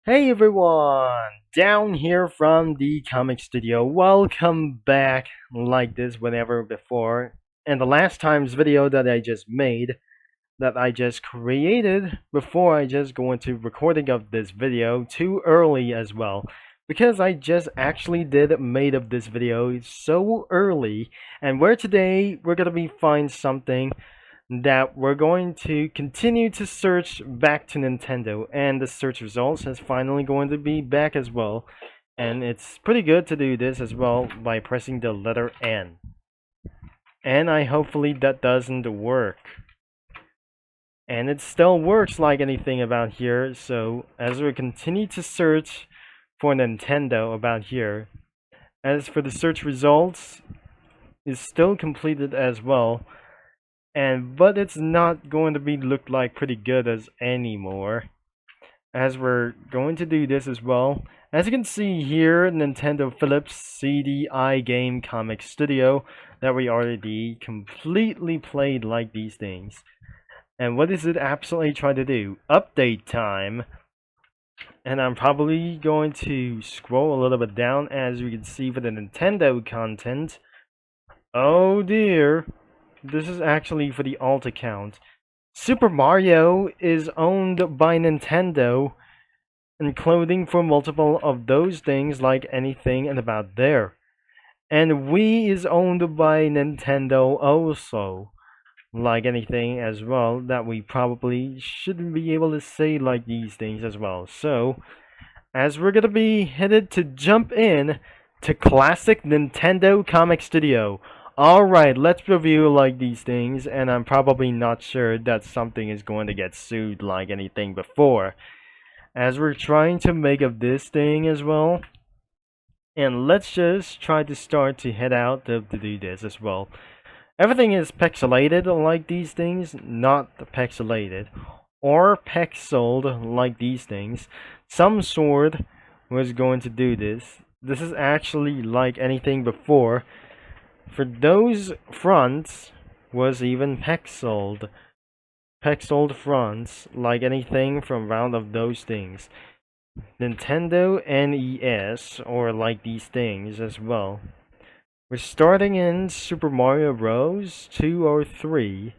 Hey everyone! Down here from the comic studio. Welcome back like this whenever before. And the last time's video that I just made, that I just created before I just go into recording of this video too early as well. Because I just actually did made of this video so early, and where today we're gonna be find something that we're going to continue to search back to Nintendo, and the search results is finally going to be back as well. And it's pretty good to do this as well by pressing the letter N. And I hopefully that doesn't work. And it still works like anything about here, so as we continue to search for Nintendo about here, as for the search results, is still completed as well. But it's not going to be look like pretty good as anymore, as we're going to do this as well. As you can see here, Nintendo Phillips CDI Game Comic Studio, that we already completely played like these things. And what does it absolutely try to do? Update time. And I'm probably going to scroll a little bit down, as you can see for the Nintendo content. Oh dear. This is actually for the alt account. Super Mario is owned by Nintendo, and clothing for multiple of those things like anything and about there. And Wii is owned by Nintendo also, like anything as well, that we probably shouldn't be able to say like these things as well. So, as we're gonna be headed to jump in to classic Nintendo Comic Studio. Alright, let's review like these things, and I'm probably not sure that something is going to get sued like anything before, as we're trying to make of this thing as well. And let's just try to start to head out to do this as well. Everything is pixelated like these things, not pixelated or pixeled like these things. Some sort was going to do this. This is actually like anything before. For those fronts was even pixeled. Pixeled fronts like anything from round of those things. Nintendo NES or like these things as well. We're starting in Super Mario Bros. 203.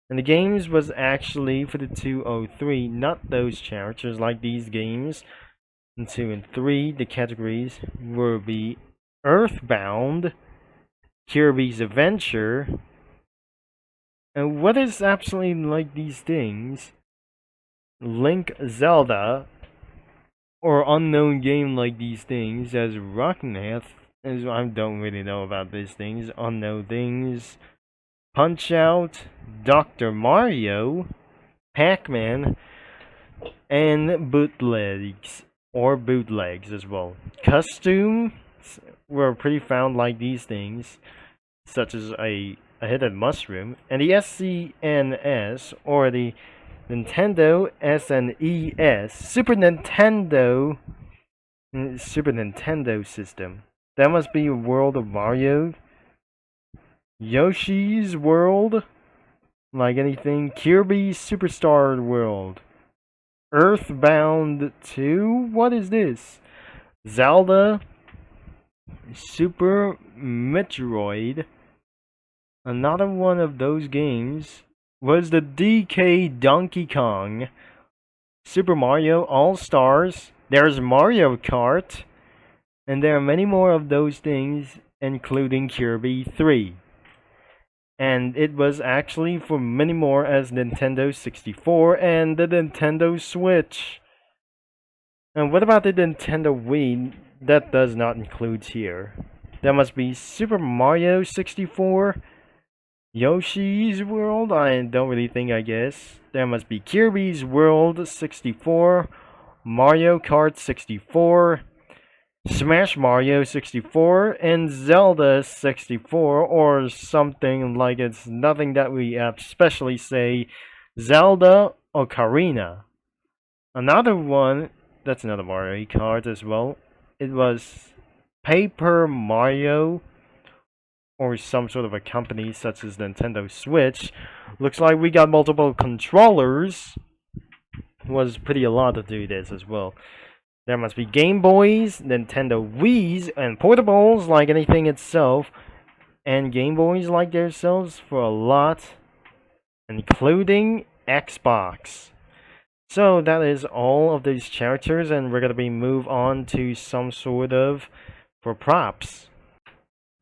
And the games was actually for the 203, not those characters like these games. And 2 and 3, the categories will be Earthbound, Kirby's Adventure, and what is absolutely like these things? Link Zelda, or unknown game like these things as Rocknath, as I don't really know about these things. Unknown things, Punch Out, Dr. Mario, Pac-Man, and bootlegs or bootlegs as well. Costumes were pretty found like these things, such as a hidden mushroom, and the SCNS or the Nintendo SNES Super Nintendo system. That must be a World of Mario, Yoshi's World, like anything, Kirby Superstar World, Earthbound 2. What is this? Zelda, Super Metroid. Another one of those games was the DK Donkey Kong, Super Mario All Stars. There's Mario Kart, and there are many more of those things, including Kirby 3. And it was actually for many more as Nintendo 64 and the Nintendo Switch. And what about the Nintendo Wii? That does not include here. There must be Super Mario 64, Yoshi's World, I don't really think, I guess. There must be Kirby's World 64, Mario Kart 64, Smash Mario 64, and Zelda 64, or something like it's nothing that we especially say Zelda Ocarina. Another one, that's another Mario Kart as well. It was Paper Mario, or some sort of a company such as Nintendo Switch. Looks like we got multiple controllers. was pretty a lot to do this as well. There must be Game Boys, Nintendo Wii's, and portables like anything itself, and Game Boys like themselves for a lot, including Xbox. So that is all of these characters, and we're gonna be move on to some sort of for props.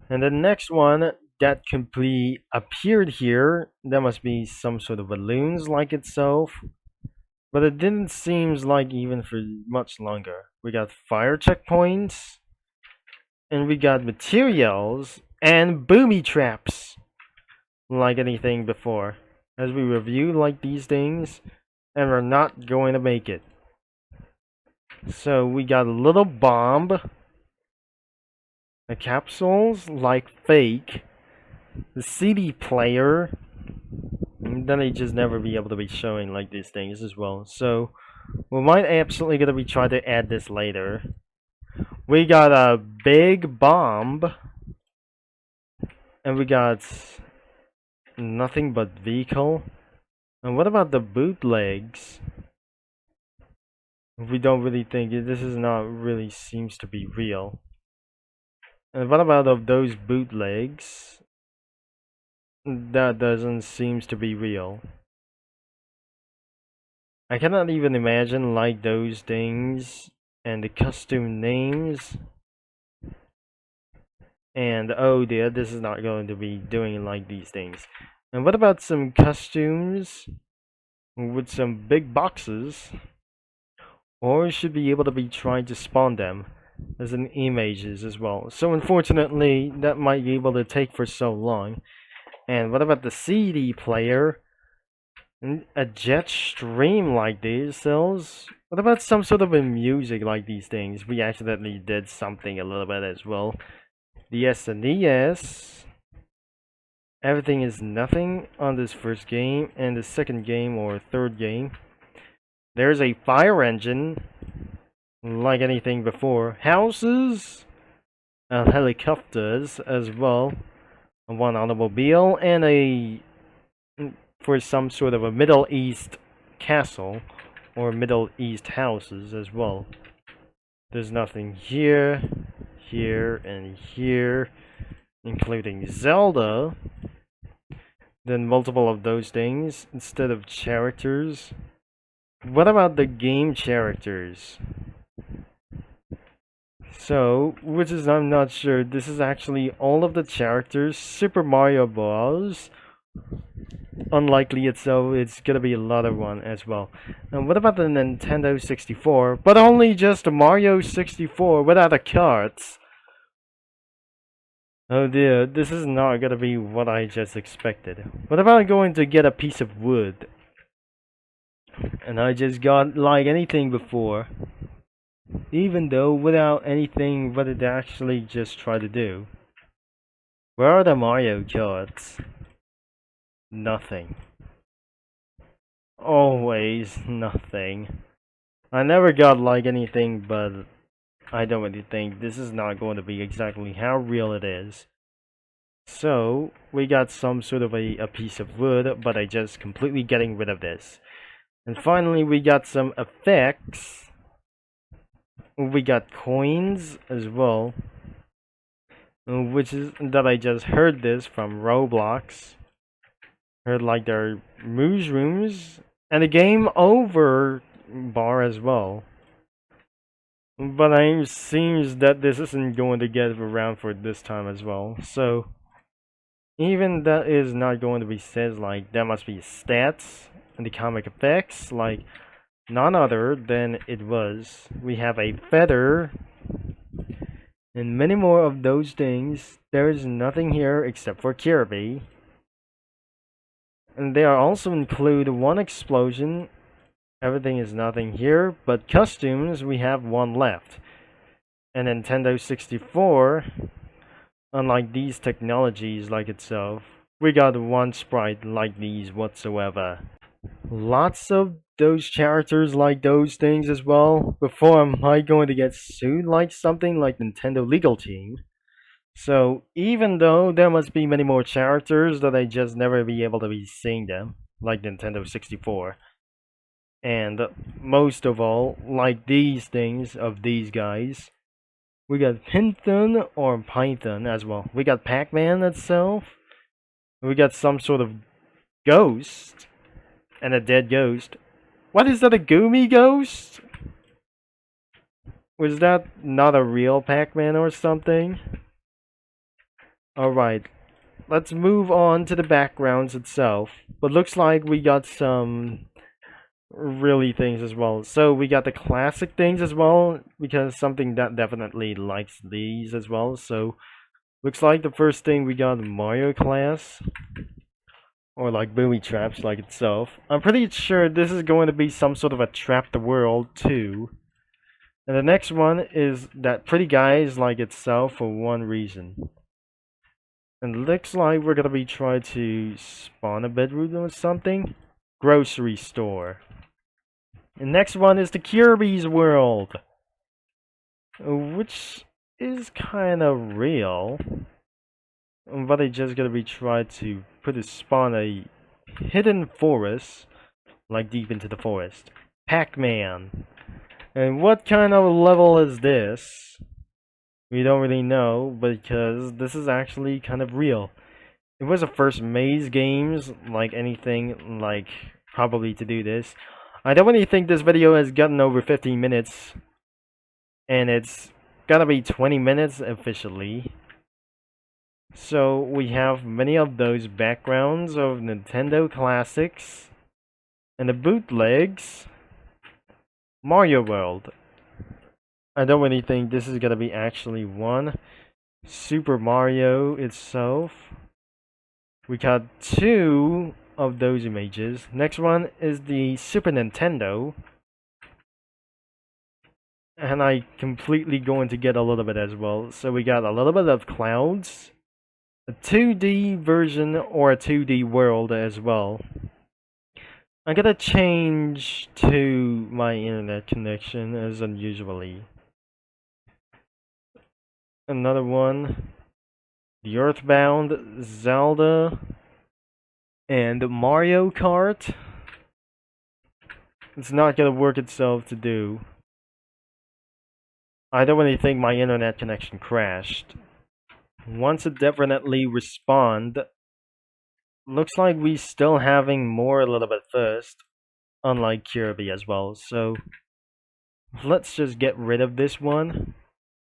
And the next one that complete appeared here, there must be some sort of balloons like itself. But it didn't seem like even for much longer. We got fire checkpoints, and we got materials, and booby traps, like anything before. As we review like these things, and we're not going to make it. So we got a little bomb, the capsules like fake, the CD player, and then they just never be able to be showing like these things as well. So we might absolutely gonna be trying to add this later. We got a big bomb, and we got nothing but vehicle. And what about the bootlegs? We don't really think this is not really seems to be real. And what about of those bootlegs? That doesn't seems to be real. I cannot even imagine like those things and the custom names. And oh dear, this is not going to be doing like these things. And what about some costumes with some big boxes? Or should be able to be trying to spawn them as in images as well. So unfortunately, that might be able to take for so long. And what about the CD player? A jet stream like these cells? What about some sort of a music like these things? We accidentally did something a little bit as well. The SNES. Everything is nothing on this first game, and the second game or third game. There's a fire engine, like anything before. Houses, helicopters as well. One automobile, and a for some sort of a Middle East castle or Middle East houses as well. There's nothing here, here, and here, including Zelda. Then multiple of those things instead of characters. What about the game characters? So, which is I'm not sure. This is actually all of the characters. Super Mario Bros. Unlikely itself, it's gonna be a lot of one as well. And what about the Nintendo 64? But only just a Mario 64 without the carts. Oh dear, this is not gonna be what I just expected. What about going to get a piece of wood? And I just got like anything before. Even though without anything what it actually just tried to do. Where are the Mario carts? Nothing. Always nothing. I never got like anything, but I don't really think this is not going to be exactly how real it is. So we got some sort of a piece of wood, but I just completely getting rid of this. And finally we got some effects. We got coins as well, which is that I just heard this from Roblox. Heard like their mushrooms and a game over bar as well. But it seems that this isn't going to get around for this time as well. So even that is not going to be said like there must be stats and the comic effects like none other than it was. We have a feather and many more of those things. There is nothing here except for Kirby. And they are also include one explosion. Everything is nothing here, but costumes we have one left. And Nintendo 64, unlike these technologies like itself, we got one sprite like these whatsoever. Lots of those characters like those things as well. Before am I going to get sued like something like Nintendo legal team? So even though there must be many more characters that I just never be able to be seeing them, like Nintendo 64. And most of all, like these things of these guys, we got Python or Python as well. We got Pac-Man itself. We got some sort of ghost and a dead ghost. What is that, a Goomy ghost? Was that not a real Pac-Man or something? Alright, let's move on to the backgrounds itself. But looks like we got some really things as well. So we got the classic things as well, because something that definitely likes these as well. So looks like the first thing we got Mario class, or like booby traps like itself. I'm pretty sure this is going to be some sort of a trap the world too. And the next one is that pretty guys like itself for one reason. And looks like we're gonna be trying to spawn a bedroom or something. Grocery store. And next one is the Kirby's World, which is kind of real. But they just gonna be trying to spawn a hidden forest, like deep into the forest. Pac-Man. And what kind of level is this? We don't really know, because this is actually kind of real. It was the first maze games, like anything, like probably to do this. I don't really think this video has gotten over 15 minutes, and it's gotta be 20 minutes officially. So we have many of those backgrounds of Nintendo classics, and the bootlegs. Mario World. I don't really think this is gonna be actually one. Super Mario itself. We got two of those images. Next one is the Super Nintendo. And I completely going to get a little bit as well. So we got a little bit of clouds. A 2D version or a 2D world as well. I'm gonna change to my internet connection as unusually. Another one, the Earthbound, Zelda, and Mario Kart. It's not gonna work itself to do. I don't really think my internet connection crashed. Once it definitely respawned, looks like we still having more a little bit first, unlike Kirby as well. So let's just get rid of this one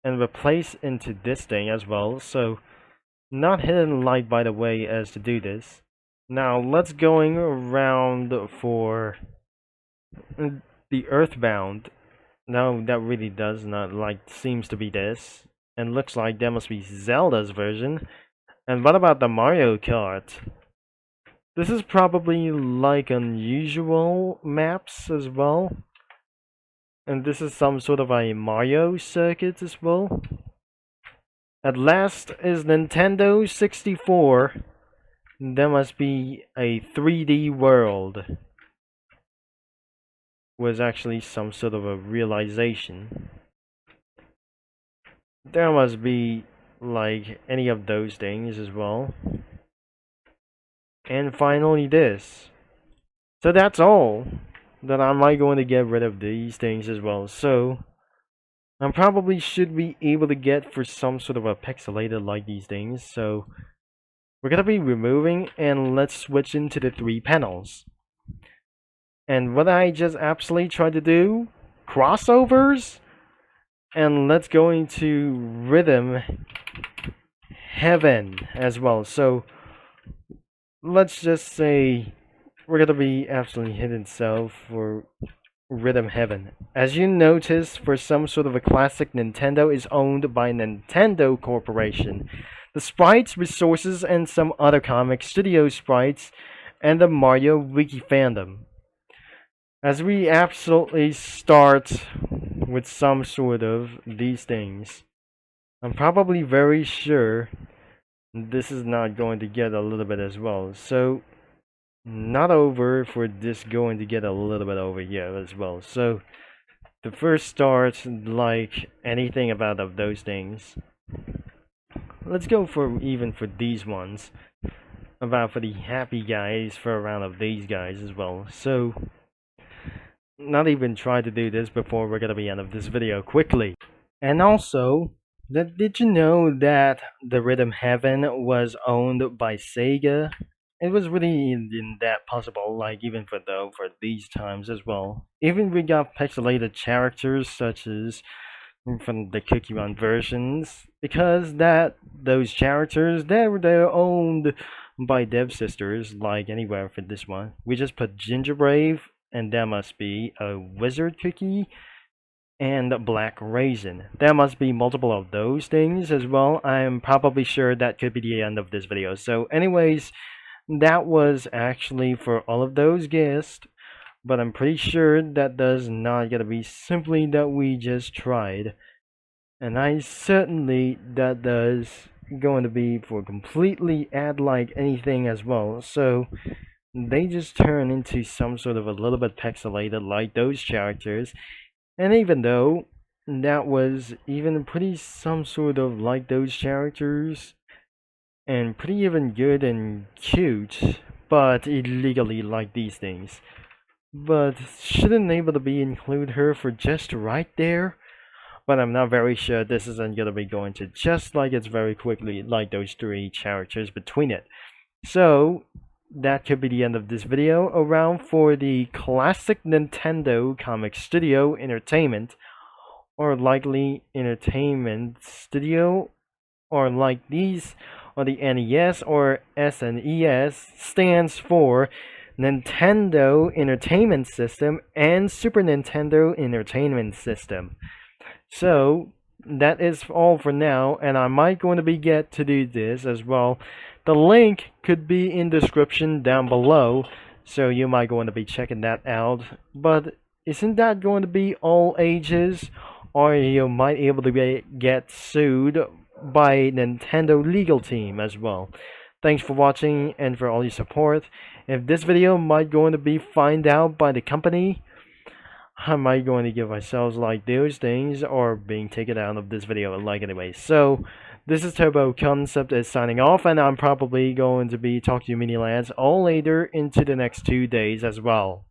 and replace into this thing as well. So not hidden light, by the way, as to do this. Now let's going around for the Earthbound. No, that really does not seems to be this, and looks like that must be Zelda's version. And what about the Mario Kart? This is probably like unusual maps as well. And this is some sort of a Mario circuit as well. At last is Nintendo 64. There must be a 3D world. Was actually some sort of a realization. There must be like any of those things as well. And finally this. So that's all that I might going to get rid of these things as well. So I probably should be able to get for some sort of a pixelated like these things. So we're gonna be removing, and let's switch into the 3 panels. And what I just absolutely tried to do, crossovers, and let's go into rhythm heaven as well. So let's just say we're gonna be absolutely hidden self for rhythm heaven. As you notice, for some sort of a classic, Nintendo is owned by Nintendo Corporation. The sprites, resources, and some other comic studio sprites, and the Mario wiki fandom. As we absolutely start with some sort of these things, I'm probably very sure this is not going to get a little bit as well. So not over for this going to get a little bit over here as well. So the first start, like anything about of those things, let's go for even for these ones, about for the happy guys for a round of these guys as well. So not even try to do this before we're gonna be end of this video quickly. And also, did you know that the Rhythm Heaven was owned by Sega? It was really in that possible, like even for these times as well. Even we got pixelated characters such as from the Cookie Run versions, because those characters they're owned by Dev Sisters, like anywhere for this one. We just put Ginger Brave, and there must be a Wizard Cookie and Black Raisin. There must be multiple of those things as well. I'm probably sure that could be the end of this video. So anyways, that was actually for all of those guests, but I'm pretty sure that does not gonna be simply that we just tried. And I certainly that does going to be for completely ad like anything as well. So they just turn into some sort of a little bit pixelated like those characters. And even though that was even pretty some sort of like those characters and pretty even good and cute, but illegally like these things. But shouldn't able to be include her for just right there? But I'm not very sure this isn't gonna be going to just like it's very quickly like those three characters between it. So that could be the end of this video around for the classic Nintendo Comic Studio Entertainment, or likely Entertainment Studio, or like these, or the NES or SNES stands for Nintendo Entertainment System and Super Nintendo Entertainment System. So that is all for now, and I might going to be get to do this as well. The link could be in description down below, so you might going to be checking that out. But isn't that going to be all ages, or you might able to get sued by Nintendo legal team as well. Thanks for watching and for all your support. If this video might going to be find out by the company, I might going to give myself like those things or being taken out of this video like anyway. So this is Turbo Concept is signing off, and I'm probably going to be talking to you mini lads all later into the next 2 days as well.